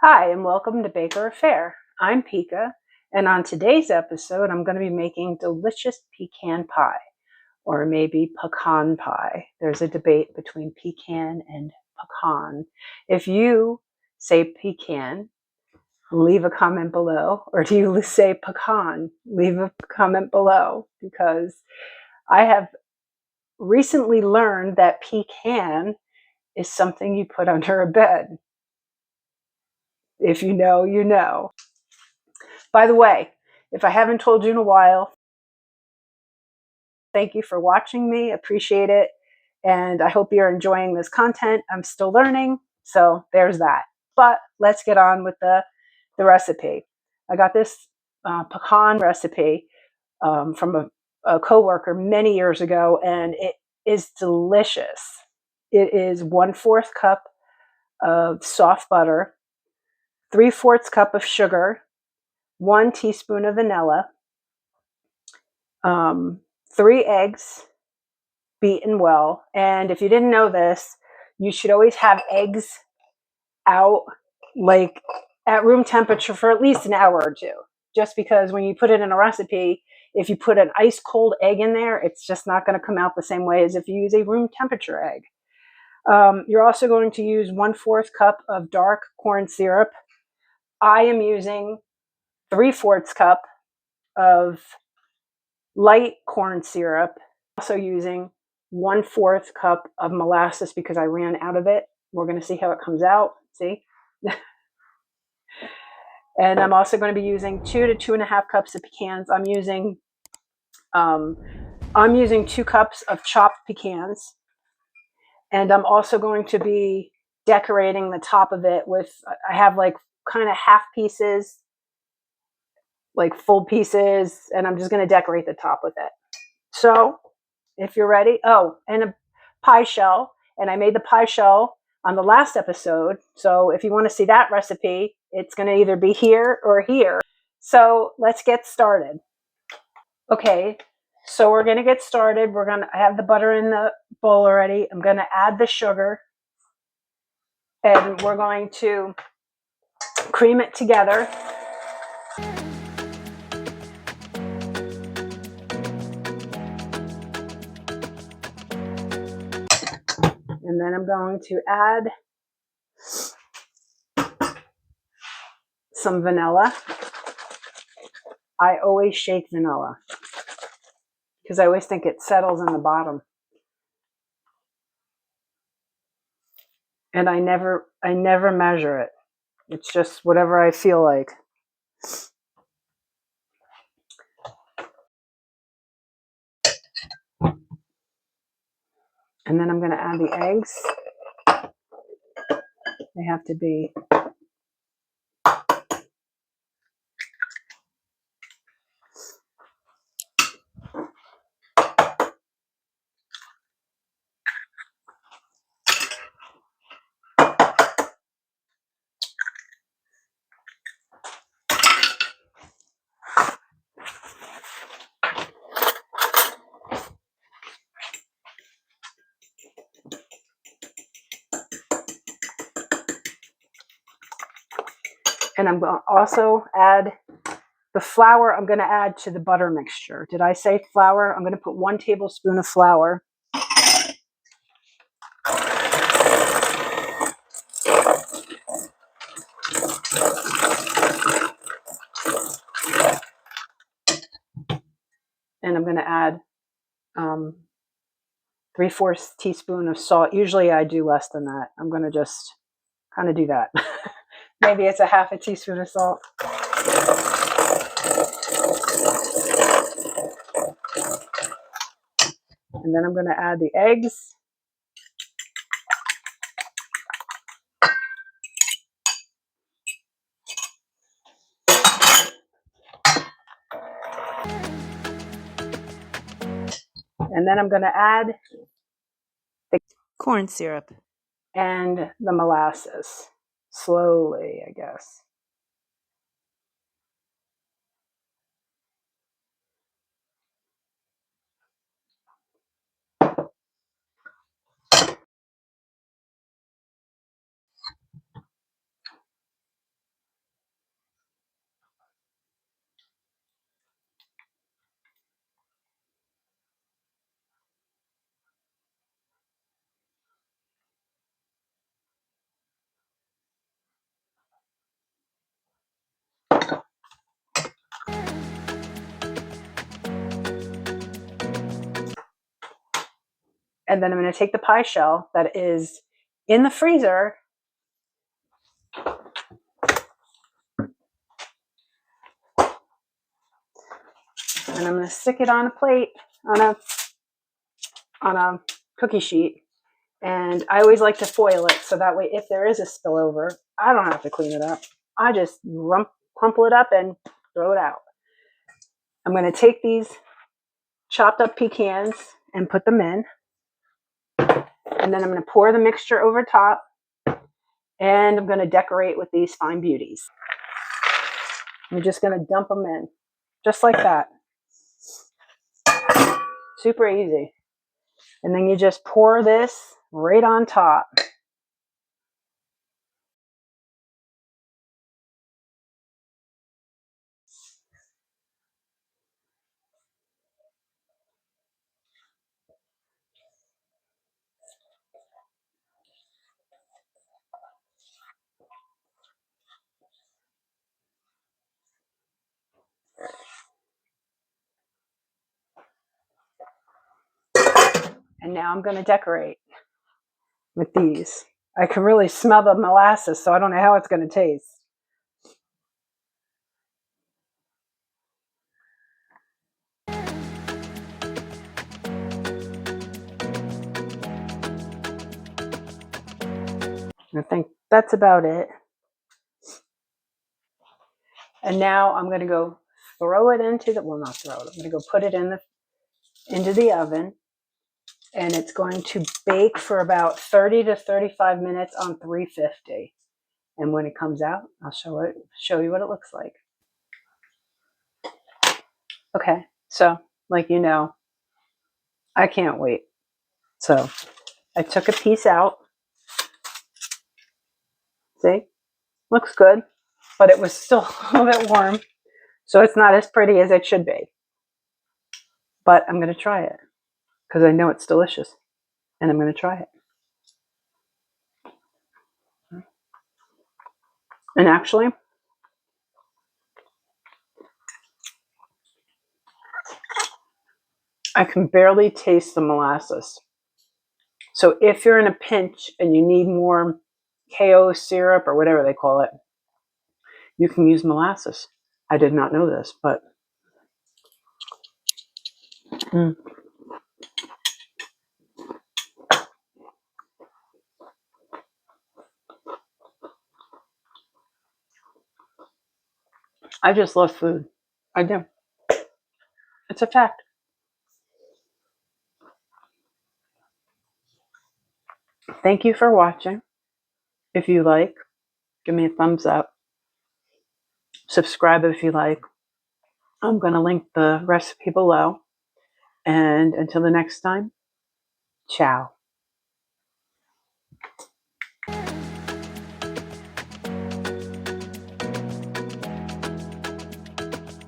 Hi, and welcome to Baker Affair. I'm Pika, and on today's episode, I'm going to be making delicious pecan pie, or maybe pecan pie. There's a debate between pecan and pecan. If you say pecan, leave a comment below, or do you say pecan? Leave a comment below, because I have recently learned that pecan is something you put under a bed. If you know, you know. By the way, if I haven't told you in a while, thank you for watching me. Appreciate it. And I hope you're enjoying this content. I'm still learning, so there's that. But let's get on with the recipe. I got this pecan recipe from a coworker many years ago, and it is delicious. It is 1/4 cup of soft butter, 3/4 cup of sugar, 1 teaspoon of vanilla, 3 eggs beaten well. And if you didn't know this, you should always have eggs out like at room temperature for at least an hour or two. Just because when you put it in a recipe, if you put an ice cold egg in there, it's just not going to come out the same way as if you use a room temperature egg. You're also going to use 1/4 cup of dark corn syrup. I am using 3/4 cup of light corn syrup. Also using 1/4 cup of molasses because I ran out of it. We're going to see how it comes out. See? And I'm also going to be using 2 to 2.5 cups of pecans. I'm using 2 cups of chopped pecans. And I'm also going to be decorating the top of it with, I have like kind of half pieces, like full pieces, and I'm just going to decorate the top with it. So if you're ready, oh, and a pie shell. And I made the pie shell on the last episode. So if you want to see that recipe, it's going to either be here or here. So let's get started. Okay, so we're going to get started. I have the butter in the bowl already. I'm going to add the sugar, and we're going to cream it together. And then I'm going to add some vanilla. I always shake vanilla because I always think it settles in the bottom. And I never measure it. It's just whatever I feel like. And then I'm going to add the eggs. They have to be and I'm going to also add the flour. I'm going to add to the butter mixture. Did I say flour? I'm going to put 1 tablespoon of flour. And I'm going to add 3/4 teaspoon of salt. Usually I do less than that. I'm going to just kind of do that. Maybe it's a 1/2 teaspoon of salt. And then I'm going to add the eggs. And then I'm going to add the corn syrup and the molasses. Slowly, I guess. And then I'm going to take the pie shell that is in the freezer, and I'm going to stick it on a plate, on a cookie sheet. And I always like to foil it so that way if there is a spillover, I don't have to clean it up. I just crumple it up and throw it out. I'm going to take these chopped up pecans and put them in. And then I'm going to pour the mixture over top. And I'm going to decorate with these fine beauties. I'm just going to dump them in. Just like that. Super easy. And then you just pour this right on top. And now I'm going to decorate with these. I can really smell the molasses, so I don't know how it's going to taste. I think that's about it. And now I'm going to go throw it into the, well, not throw it, I'm going to go put it into the oven. And it's going to bake for about 30 to 35 minutes on 350. And when it comes out, I'll show you what it looks like. Okay, so like you know, I can't wait. So I took a piece out. See, looks good, but it was still a little bit warm. So it's not as pretty as it should be. But I'm going to try it because I know it's delicious. And I'm going to try it. And actually, I can barely taste the molasses. So if you're in a pinch and you need more KO syrup or whatever they call it, you can use molasses. I did not know this, but I just love food. I do. It's a fact. Thank you for watching. If you like, give me a thumbs up. Subscribe if you like. I'm going to link the recipe below. And until the next time, ciao.